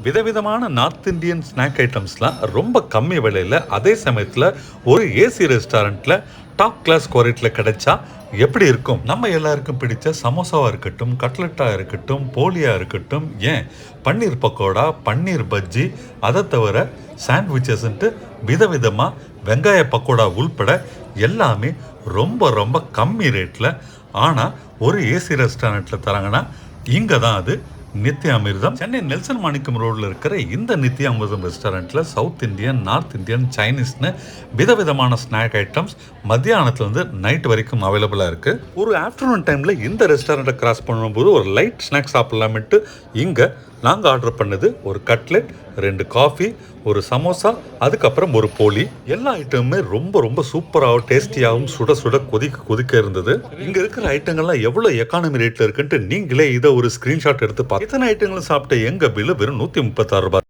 விதவிதமான north Indian snack ஐட்டம்ஸ்லாம் ரொம்ப கம்மி விலையில் அதே சமயத்தில் ஒரு ஏசி ரெஸ்டாரண்ட்டில் டாப் கிளாஸ் குவாலிட்டியில் கிடைச்சா எப்படி இருக்கும்? நம்ம எல்லாருக்கும் பிடிச்ச சமோசாவாக இருக்கட்டும், கட்லெட்டாக இருக்கட்டும், போலியாக இருக்கட்டும், ஏன் பன்னீர் பக்கோடா, பன்னீர் பஜ்ஜி, அதை தவிர சாண்ட்விச்சஸ்ன்ட்டு விதவிதமாக வெங்காய பக்கோடா உள்பட எல்லாமே ரொம்ப ரொம்ப கம்மி ரேட்டில். ஆனால் ஒரு ஏசி ரெஸ்டாரண்ட்டில் தராங்கன்னா இங்கே தான் அது நித்ய அமிர்தம். சென்னை நெல்சன் மாணிக்கம் ரோடில் இருக்கிற இந்த நித்ய அமிர்தம் ரெஸ்டாரண்ட்டில் சவுத் இந்தியன், நார்த் இந்தியன், சைனீஸ்னு விதவிதமான ஸ்நாக் ஐட்டம்ஸ் மத்தியானத்துலேருந்து நைட் வரைக்கும் அவைலபிளாக இருக்குது. ஒரு ஆஃப்டர்நூன் டைமில் இந்த ரெஸ்டாரண்ட்டை கிராஸ் பண்ணும்போது ஒரு லைட் ஸ்நாக்ஸ் சாப்பிட்லாமிட்டு இங்கே நாங்கள் ஆர்டர் பண்ணது ஒரு கட்லெட், 2 காஃபி, ஒரு சமோசா, அதுக்கப்புறம் ஒரு போலி. எல்லா ஐட்டமுமே ரொம்ப ரொம்ப சூப்பராகவும் டேஸ்டியாகவும் சுட சுட கொதிக்க இருந்தது. இங்கே இருக்கிற ஐட்டங்கள்லாம் எவ்வளோ எக்கானமி ரேட்டில் இருக்குன்ட்டு நீங்களே இதை ஒரு ஸ்க்ரீன்ஷாட் எடுத்து பார்த்து இத்தனை ஐட்டங்களும் சாப்பிட்ட எங்கள் பில்லு வெறும் 136 ரூபாய்.